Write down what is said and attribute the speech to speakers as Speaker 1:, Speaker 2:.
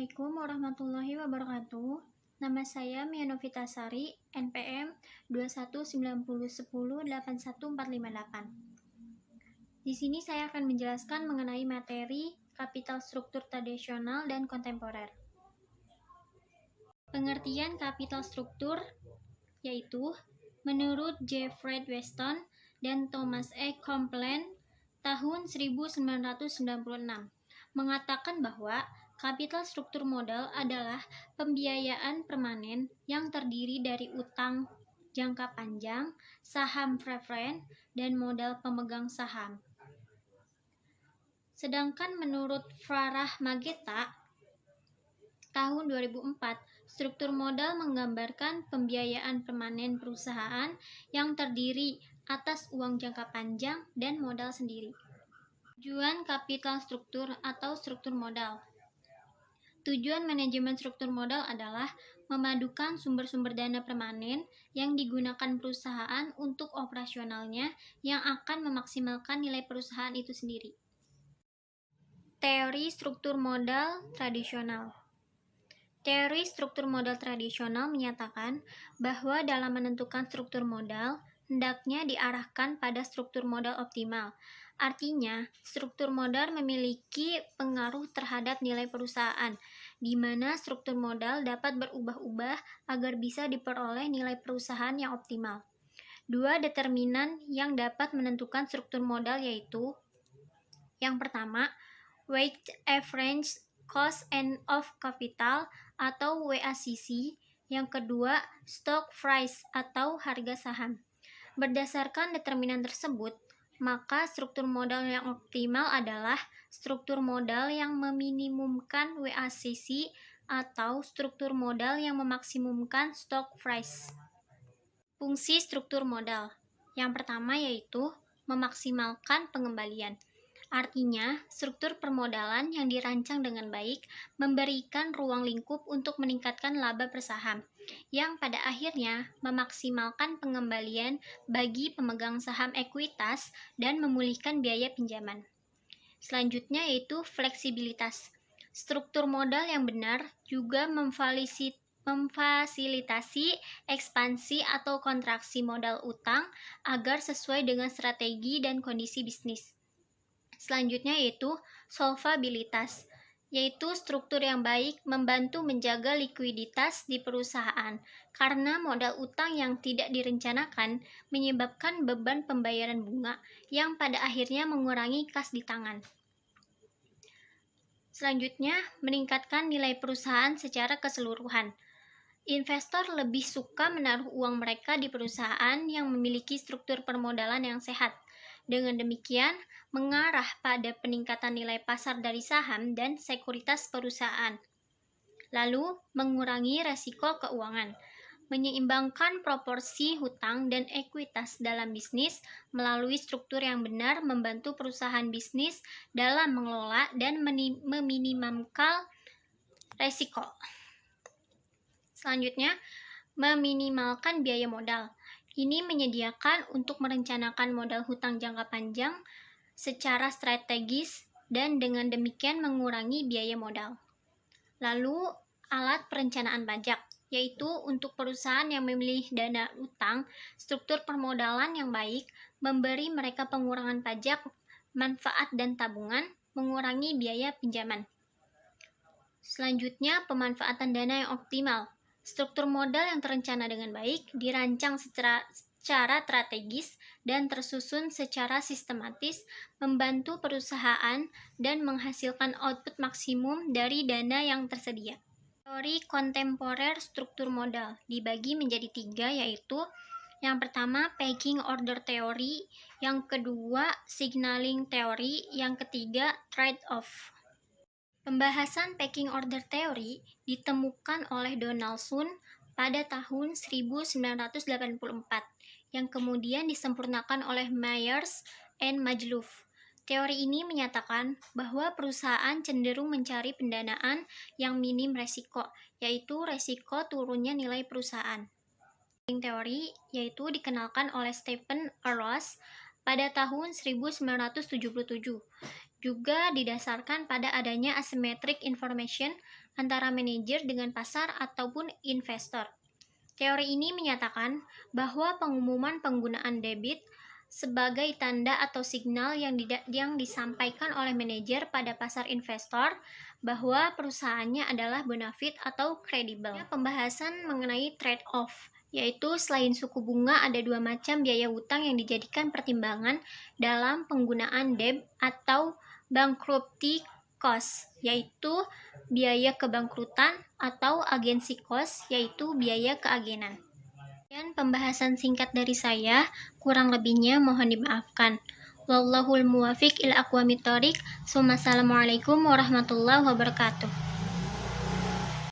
Speaker 1: Assalamualaikum warahmatullahi wabarakatuh. Nama saya Mia Novitasari, NPM 21901081458. Di sini saya akan menjelaskan mengenai materi kapital struktur tradisional dan kontemporer. Pengertian kapital struktur yaitu menurut J. Fred Weston dan Thomas E. Compline tahun 1996 mengatakan bahwa kapital struktur modal adalah pembiayaan permanen yang terdiri dari utang jangka panjang, saham preferen, dan modal pemegang saham. Sedangkan menurut Farah Mageta tahun 2004, struktur modal menggambarkan pembiayaan permanen perusahaan yang terdiri atas uang jangka panjang dan modal sendiri. Tujuan kapital struktur atau struktur modal. Tujuan manajemen struktur modal adalah memadukan sumber-sumber dana permanen yang digunakan perusahaan untuk operasionalnya yang akan memaksimalkan nilai perusahaan itu sendiri. Teori struktur modal tradisional. Teori struktur modal tradisional menyatakan bahwa dalam menentukan struktur modal, hendaknya diarahkan pada struktur modal optimal. Artinya, struktur modal memiliki pengaruh terhadap nilai perusahaan, di mana struktur modal dapat berubah-ubah agar bisa diperoleh nilai perusahaan yang optimal. Dua determinan yang dapat menentukan struktur modal yaitu: yang pertama, weighted average cost of capital atau WACC, yang kedua, stock price atau harga saham. Berdasarkan determinan tersebut, maka struktur modal yang optimal adalah struktur modal yang meminimumkan WACC atau struktur modal yang memaksimumkan stock price. Fungsi struktur modal. Yang pertama yaitu memaksimalkan pengembalian. Artinya, struktur permodalan yang dirancang dengan baik memberikan ruang lingkup untuk meningkatkan laba per saham, yang pada akhirnya memaksimalkan pengembalian bagi pemegang saham ekuitas dan memulihkan biaya pinjaman. Selanjutnya yaitu fleksibilitas. Struktur modal yang benar juga memfasilitasi ekspansi atau kontraksi modal utang agar sesuai dengan strategi dan kondisi bisnis. Selanjutnya yaitu solvabilitas, yaitu struktur yang baik membantu menjaga likuiditas di perusahaan karena modal utang yang tidak direncanakan menyebabkan beban pembayaran bunga yang pada akhirnya mengurangi kas di tangan. Selanjutnya, meningkatkan nilai perusahaan secara keseluruhan. Investor lebih suka menaruh uang mereka di perusahaan yang memiliki struktur permodalan yang sehat. Dengan demikian, mengarah pada peningkatan nilai pasar dari saham dan sekuritas perusahaan. Lalu, mengurangi resiko keuangan. Menyeimbangkan proporsi hutang dan ekuitas dalam bisnis melalui struktur yang benar membantu perusahaan bisnis dalam mengelola dan meminimalkan resiko. Selanjutnya, meminimalkan biaya modal. Ini menyediakan untuk merencanakan modal hutang jangka panjang secara strategis dan dengan demikian mengurangi biaya modal. Lalu, alat perencanaan pajak, yaitu untuk perusahaan yang memilih dana utang, struktur permodalan yang baik, memberi mereka pengurangan pajak, manfaat dan tabungan, mengurangi biaya pinjaman. Selanjutnya, pemanfaatan dana yang optimal. Struktur modal yang terencana dengan baik, dirancang secara strategis dan tersusun secara sistematis, membantu perusahaan dan menghasilkan output maksimum dari dana yang tersedia. Teori kontemporer struktur modal dibagi menjadi 3, yaitu yang pertama pecking order theory, yang kedua signaling theory, yang ketiga trade-off. Pembahasan pecking order theory ditemukan oleh Donaldson pada tahun 1984, yang kemudian disempurnakan oleh Myers and Majlouf. Teori ini menyatakan bahwa perusahaan cenderung mencari pendanaan yang minim resiko, yaitu resiko turunnya nilai perusahaan. Teori yaitu dikenalkan oleh Stephen Ross pada tahun 1977. juga didasarkan pada adanya asymmetric information antara manajer dengan pasar ataupun investor. Teori ini menyatakan bahwa pengumuman penggunaan debit sebagai tanda atau signal yang disampaikan oleh manajer pada pasar investor bahwa perusahaannya adalah bonafide atau kredibel. Pembahasan mengenai trade-off, yaitu selain suku bunga ada dua macam biaya hutang yang dijadikan pertimbangan dalam penggunaan debt atau bankruptcy cost, yaitu biaya kebangkrutan, atau agency cost, yaitu biaya keagenan. Dan pembahasan singkat dari saya, kurang lebihnya mohon dimaafkan. Wallahul muwafiq ila aqwamit thoriq. Wassalamualaikum warahmatullahi wabarakatuh.